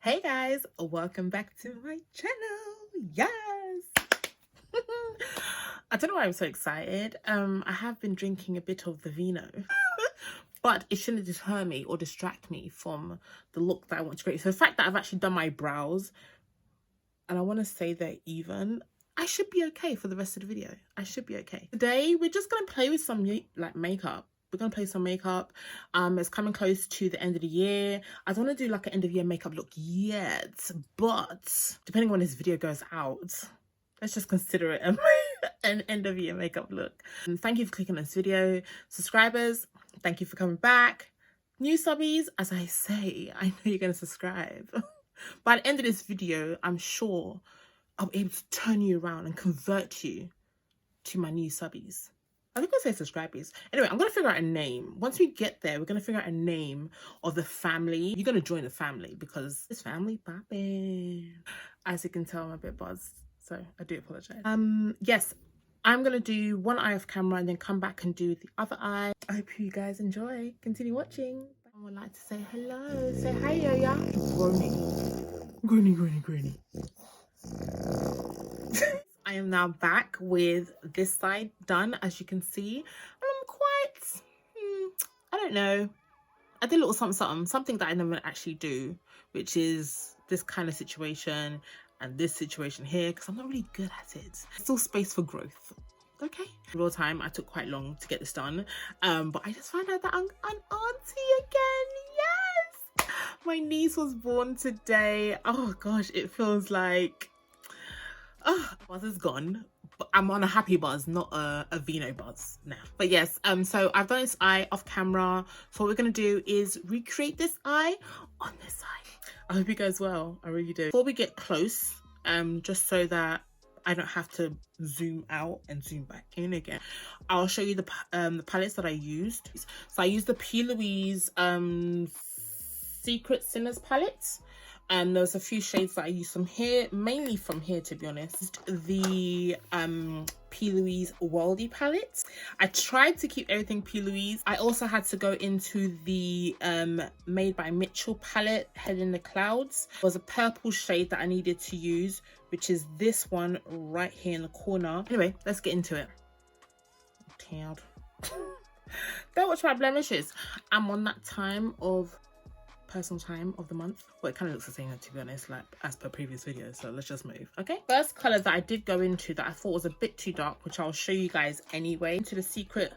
Hey guys, welcome back to my channel. Yes. I don't know why I'm so excited. I have been drinking a bit of the vino, but it shouldn't deter me or distract me from the look that I want to create. So the fact that I've actually done my brows and I want to say they're even, I should be okay for the rest of the video. I should be okay. Today we're just gonna play with some like makeup. We're gonna play some makeup. It's coming close to the end of the year. I don't want to do like an end of year makeup look yet, but depending on when this video goes out, let's just consider it an end of year makeup look. And thank you for clicking on this video. Subscribers, thank you for coming back. New subbies, as I say, I know you're gonna subscribe. By the end of this video, I'm sure I'll be able to turn you around and convert you to my new subbies. I think I'll say subscribers. Anyway, I'm going to figure out a name. Once we get there, we're going to figure out a name of the family. You're going to join the family because it's family popping. As you can tell, I'm a bit buzzed, so I do apologize. Yes, I'm going to do one eye off camera and then come back and do the other eye. I hope you guys enjoy. Continue watching. I would like to say hello. Say hi, yo-ya. Groony. I am now back with this side done, as you can see, and I'm quite, I don't know, I did a little something that I never actually do, which is this kind of situation and this situation here, because I'm not really good at it. Still space for growth. Okay. In real time, I took quite long to get this done, but I just found out that I'm an auntie again. Yes, my niece was born today. Oh gosh, it feels like, oh, buzz is gone, but I'm on a happy buzz, not a vino buzz now. But yes, so I've done this eye off camera. So what we're gonna do is recreate this eye on this side. I hope it goes well. I really do. Before we get close, just so that I don't have to zoom out and zoom back in again, I'll show you the palettes that I used. So I used the Plouise Secret Sinners palette. And there's a few shades that I used from here, mainly from here to be honest. The Plouise Worldy palette. I tried to keep everything Plouise. I also had to go into the Made by Mitchell palette, Head in the Clouds. There was a purple shade that I needed to use, which is this one right here in the corner. Anyway, let's get into it. Don't watch my blemishes. I'm on that time of personal time of the month. Well, it kind of looks the same to be honest, like as per previous videos, so let's just move. Okay, first color that I did go into that I thought was a bit too dark, which I'll show you guys anyway, into the Secret,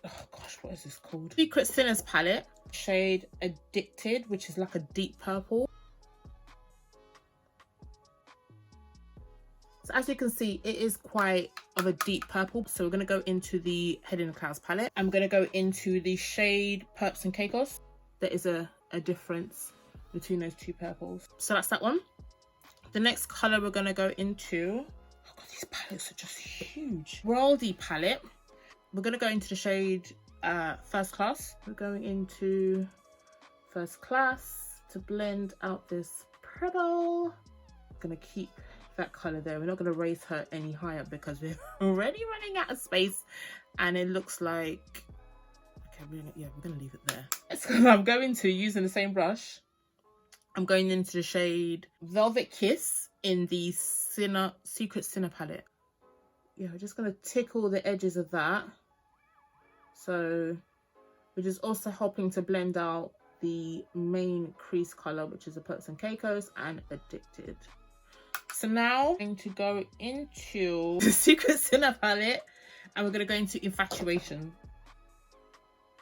oh gosh, what is this called? Secret Sinners palette, shade Addicted, which is like a deep purple. So as you can see, it is quite of a deep purple. So we're going to go into the Head in the Clouds palette. I'm going to go into the shade Perps and Caicos. There is a difference between those two purples. So that's that one. The next color we're going to go into, oh god, these palettes are just huge. Worldy palette. We're going to go into the shade First Class. We're going into First Class to blend out this purple. I'm going to keep that color there. We're not going to raise her any higher because we're already running out of space, and it looks like, okay, we're gonna leave it there. So I'm going to, using the same brush, I'm going into the shade Velvet Kiss in the Secret Sinner palette. Yeah, we're just gonna tickle the edges of that. So we're just also helping to blend out the main crease color, which is the Perps and Caicos and Addicted. So now I'm going to go into the Secret Sinner palette and we're going to go into Infatuation.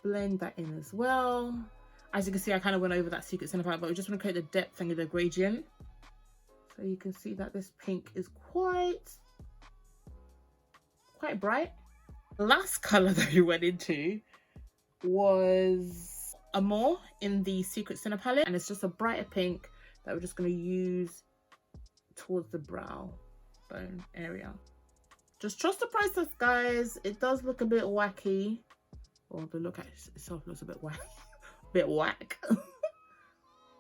Blend that in as well. As you can see, I kind of went over that Secret Sinner palette, but we just want to create the depth and the gradient. So you can see that this pink is quite bright. The last color that we went into was Amore in the Secret Sinner palette, and it's just a brighter pink that we're just going to use towards the brow bone area. Just trust the process, guys. It does look a bit wacky, or the look at itself looks a bit whack,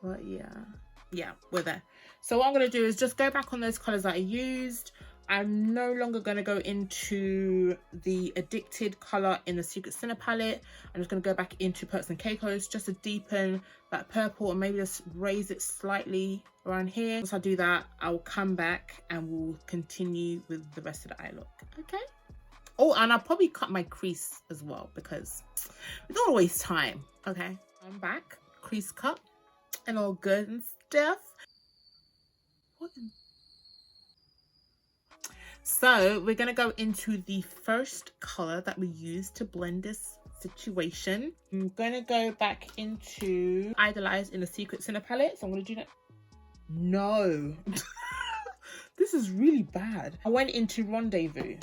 but yeah, we're there. So what I'm going to do is just go back on those colors that I used. I'm no longer going to go into the Addicted color in the Secret Sinner palette. I'm just going to go back into Perks and Caicos just to deepen that purple and maybe just raise it slightly around here. Once I do that, I'll come back and we'll continue with the rest of the eye look. Okay. Oh, and I'll probably cut my crease as well because we don't waste time. Okay. I'm back. Crease cut and all good and stuff. What in... So we're going to go into the first color that we use to blend this situation. I'm going to go back into Idolize in the Secret Sinner palette. So I'm going to do that. No. This is really bad. I went into Rendezvous.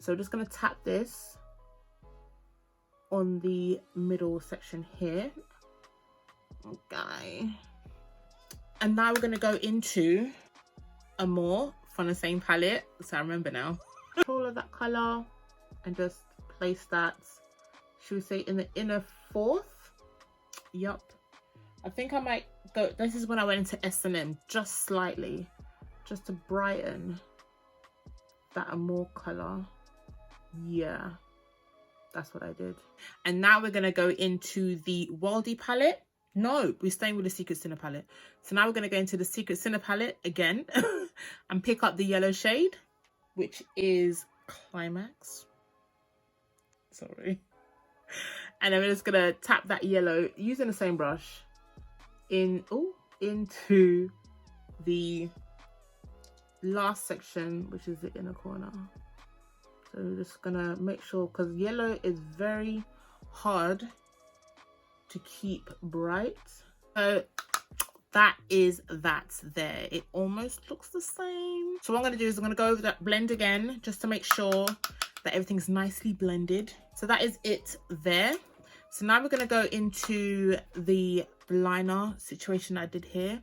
So I'm just going to tap this on the middle section here. Okay. And now we're going to go into Amore from the same palette, so I remember now. Control of that color and just place that, should we say, in the inner fourth? Yup. I think I might go, this is when I went into S&M just slightly, just to brighten that Amore color. Yeah, that's what I did. And now we're gonna go into the Worldy palette. No, we're staying with the Secret Sinner palette. So now we're gonna go into the Secret Sinner palette again and pick up the yellow shade, which is Climax. Sorry. And then we're just gonna tap that yellow using the same brush into the last section, which is the inner corner. So we're just gonna make sure, because yellow is very hard to keep bright. So that's there. It almost looks the same. So what I'm gonna do is I'm gonna go over that blend again just to make sure that everything's nicely blended. So that is it there. So now we're gonna go into the liner situation I did here.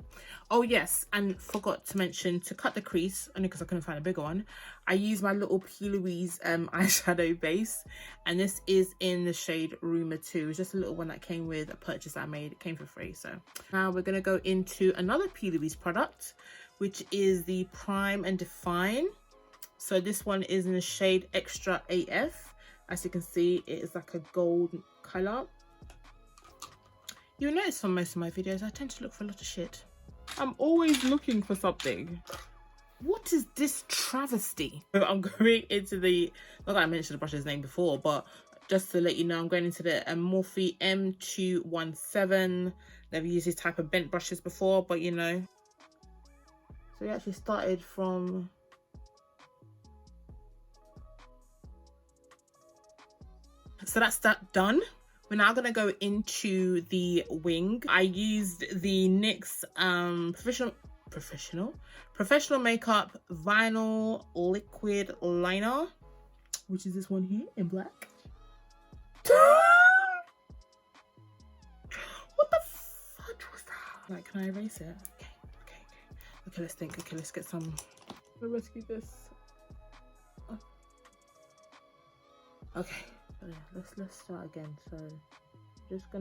Oh yes, and forgot to mention, to cut the crease, only because I couldn't find a bigger one, I used my little Plouise eyeshadow base, and this is in the shade Rumor 2. It's just a little one that came with a purchase I made. It came for free. So now we're gonna go into another Plouise product, which is the Prime and Define. So this one is in the shade Extra AF. As you can see, it is like a gold color. You'll notice from most of my videos, I tend to look for a lot of shit. I'm always looking for something. What is this travesty? I'm going into the, not that I mentioned the brush's name before, but just to let you know, I'm going into the Morphe M217. Never used this type of bent brushes before, but you know. So we actually started from... So that's that done. We're now going to go into the wing. I used the NYX Professional Makeup Vinyl Liquid Liner, which is this one here in black. What the fudge was that? Like, can I erase it? Okay, let's think. Okay, let's get some. I'll rescue this. Oh. Okay. So yeah, let's start again. So just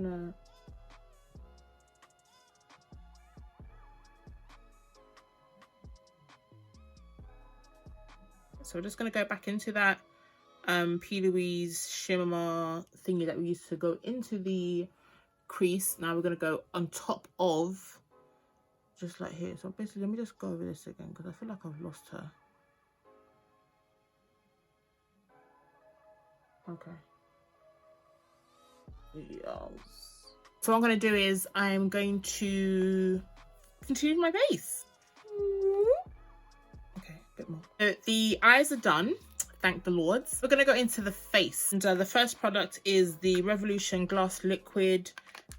gonna go back into that Plouise shimmer thingy that we used to go into the crease. Now we're gonna go on top of, just like here. So basically, let me just go over this again because I feel like I've lost her. Okay. Yes. So what I'm going to do is I'm going to continue my base. Okay, a bit more. So the eyes are done, thank the lords. We're going to go into the face. And the first product is the Revolution Glass Liquid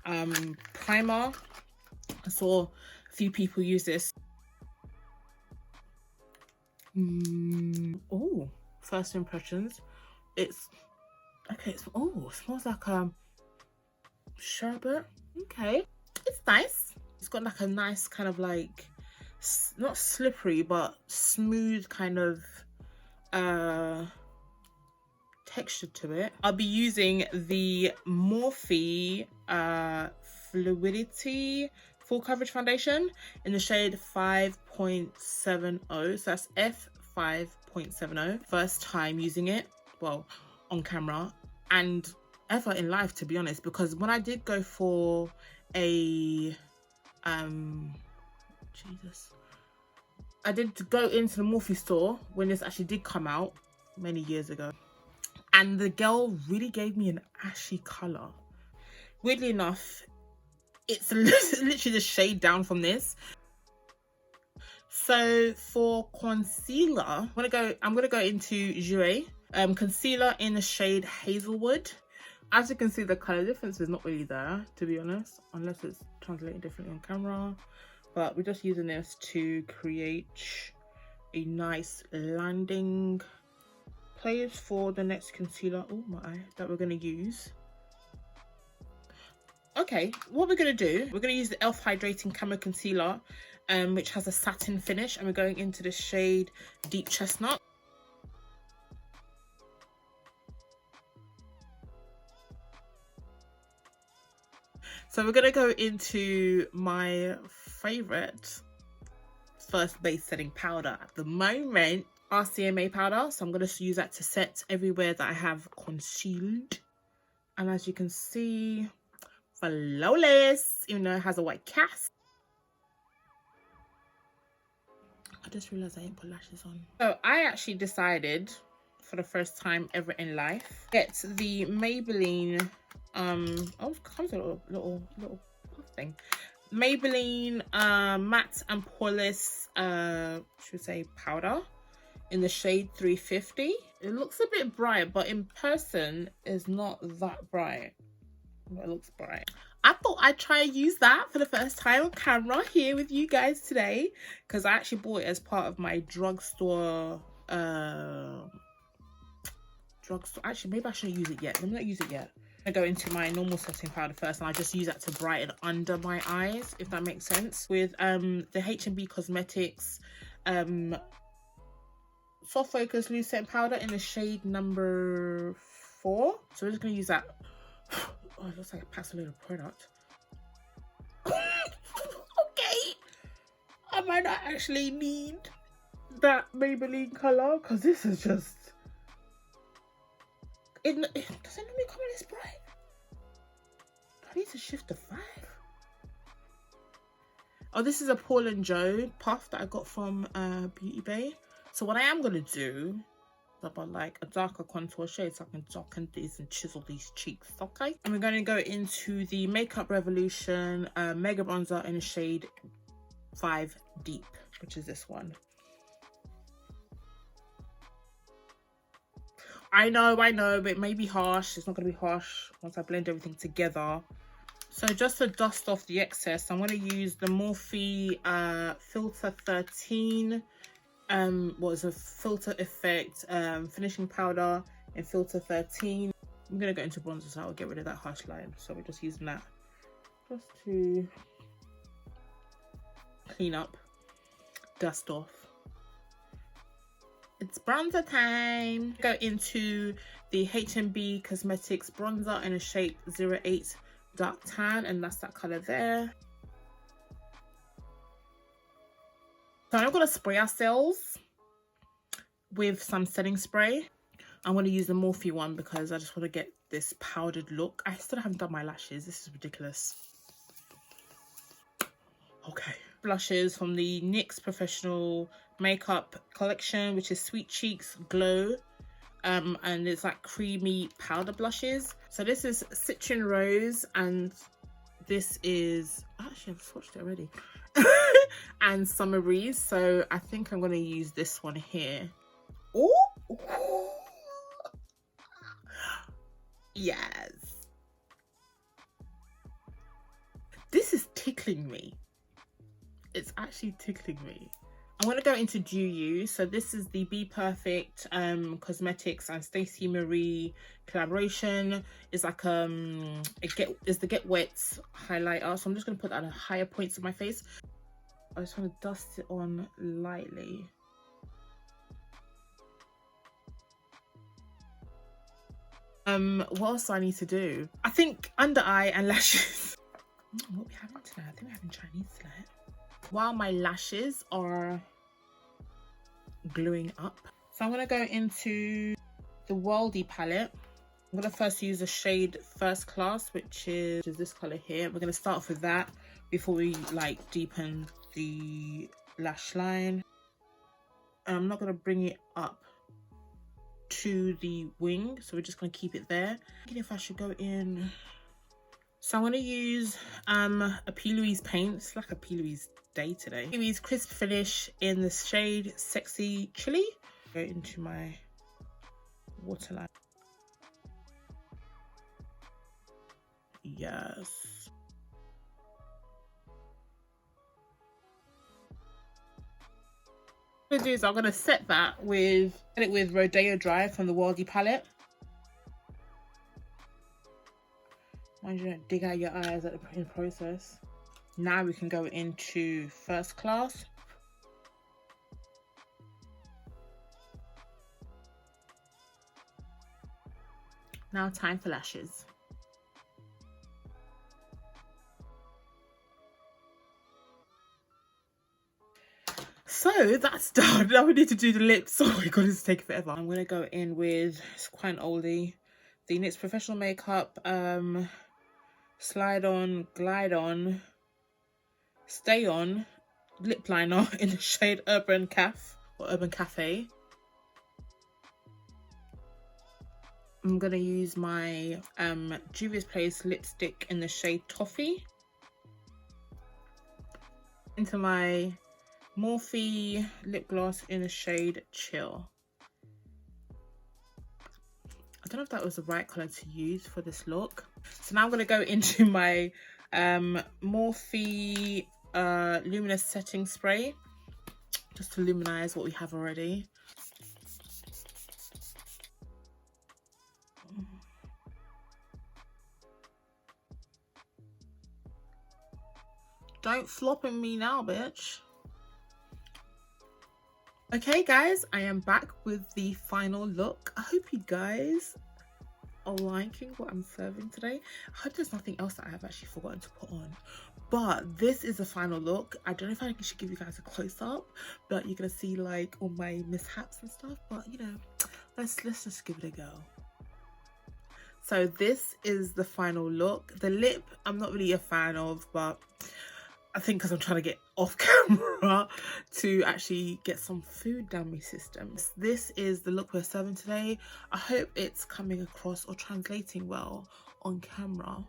Primer. I saw a few people use this. Oh, first impressions. It's... Okay, it smells like sherbet. Okay, it's nice. It's got like a nice kind of like, not slippery, but smooth kind of texture to it. I'll be using the Morphe Fluidity full coverage foundation in the shade 5.70. So that's F5.70. First time using it, well, on camera and ever in life, to be honest, because when I did go for a I did go into the Morphe store when this actually did come out many years ago, and the girl really gave me an ashy color. Weirdly enough, it's literally the shade down from this. So for concealer, I'm gonna go into Jouer concealer in the shade Hazelwood. As you can see, the color difference is not really there, to be honest, unless it's translated differently on camera. But we're just using this to create a nice landing place for the next concealer, oh my, that we're going to use. Okay, what we're going to do, we're going to use the e.l.f. Hydrating Camo Concealer, which has a satin finish, and we're going into the shade Deep Chestnut. So we're going to go into my favorite first base setting powder at the moment, RCMA powder. So I'm going to use that to set everywhere that I have concealed. And as you can see, flawless, even though it has a white cast. I just realized I didn't put lashes on. So I actually decided, for the first time ever in life, get the Maybelline oh, it comes with a little puff thing. Maybelline matte and poreless should we say powder in the shade 350. It looks a bit bright, but in person is not that bright. But it looks bright. I thought I'd try and use that for the first time on camera here with you guys today, because I actually bought it as part of my drugstore. Actually, maybe I shouldn't use it yet. Let me not use it yet. I go into my normal setting powder first, and I just use that to brighten under my eyes, if that makes sense, with the H&B Cosmetics soft focus loose setting powder in the shade number 4. So we're just going to use that. Oh, it looks like it packs a load of product. Okay, I might not actually need that Maybelline color, because this is just it doesn't normally come in this bright. I need to shift to 5. Oh, this is a Paul and Joe puff that I got from Beauty Bay. So what I am going to do is about like a darker contour shade, so I can darken these and chisel these cheeks, okay? And we're going to go into the Makeup Revolution Mega Bronzer in the shade 5 Deep, which is this one. I know, but it may be harsh. It's not going to be harsh once I blend everything together. So just to dust off the excess, I'm going to use the Morphe Filter 13. What is a Filter Effect finishing powder in Filter 13. I'm going to go into bronzer, so I'll get rid of that harsh line. So we're just using that just to clean up, dust off. It's bronzer time. Go into the H&B Cosmetics bronzer in a shade 08 Dark Tan, and that's that color there. So I'm going to spray ourselves with some setting spray. I'm going to use the Morphe one because I just want to get this powdered look. I still haven't done my lashes. This is ridiculous. Okay. Blushes from the NYX Professional Makeup collection, which is Sweet Cheeks Glow. And it's like creamy powder blushes. So this is Citron Rose, and this is, actually I've swatched it already. And Summer Breeze. So I think I'm going to use this one here. Oh, yes. This is tickling me. It's actually tickling me. I'm going to go into Jouer. So this is the Be Perfect Cosmetics and Stacey Marie collaboration. It's like it's the Get Wet highlighter. So I'm just going to put that at higher points of my face. I just want to dust it on lightly. What else do I need to do? I think under eye and lashes. What we having tonight? I think we're having Chinese tonight. While my lashes are gluing up, so I'm gonna go into the Worldy palette. I'm gonna first use the shade First Class, which is this color here. We're gonna start off with that before we like deepen the lash line. And I'm not gonna bring it up to the wing, so we're just gonna keep it there. Thinking if I should go in. So I'm gonna use a Plouise paint. It's like a Plouise day today. Plouise Crisp Finish in the shade Sexy Chili. Go into my waterline. Yes. What I'm gonna do is I'm gonna set that with Rodeo Dry from the Worldy palette. Mind you don't dig out your eyes in the process. Now we can go into First Class. Now time for lashes. So that's done. Now we need to do the lips. Oh my god, it's taking forever. I'm gonna go in with, it's quite an oldie, the NYX Professional Makeup Slide On, Glide On, Stay On lip liner in the shade Urban Caf or Urban Cafe. I'm gonna use my Juvia'S lipstick in the shade Toffee into my Morphe lip gloss in the shade Chill. I don't know if that was the right color to use for this look. So now I'm gonna go into my Morphe luminous setting spray just to luminize what we have already. Don't flop in me now, bitch. Okay guys, I am back with the final look. I hope you guys are liking what I'm serving today. I hope there's nothing else that I have actually forgotten to put on. But this is the final look. I don't know if I should give you guys a close-up, but you're gonna see like all my mishaps and stuff. But you know, let's just give it a go. So this is the final look. The lip, I'm not really a fan of, but I think because I'm trying to get off camera to actually get some food down my system. This is the look we're serving today. I hope it's coming across or translating well on camera.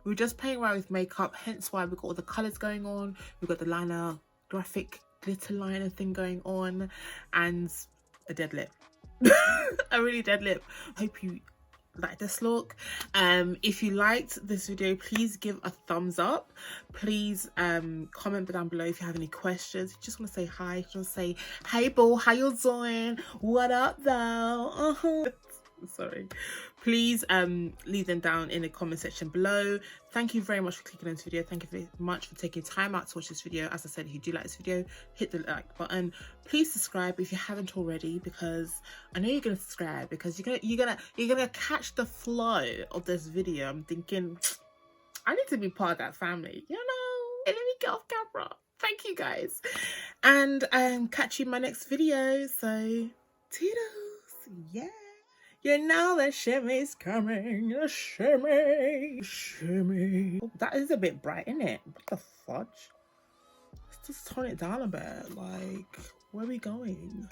We're just playing around with makeup, hence why we've got all the colours going on. We've got the liner, graphic glitter liner thing going on, and a dead lip. A really dead lip. Hope you like this look. If you liked this video, please give a thumbs up. Please comment down below if you have any questions. You just want to say hi, just say hey boo, how you doing, what up though. Sorry, please leave them down in the comment section below. Thank you very much for clicking on this video. Thank you very much for taking time out to watch this video. As I said, if you do like this video, hit the like button. Please subscribe if you haven't already, because I know you're gonna subscribe because you're gonna catch the flow of this video. I'm thinking I need to be part of that family, you know. And let me get off camera. Thank you guys, and catch you in my next video. So toodles, yeah. You know the shimmy's coming, the shimmy, shimmy. Oh, that is a bit bright, isn't it? What the fudge? Let's just tone it down a bit. Like, where are we going?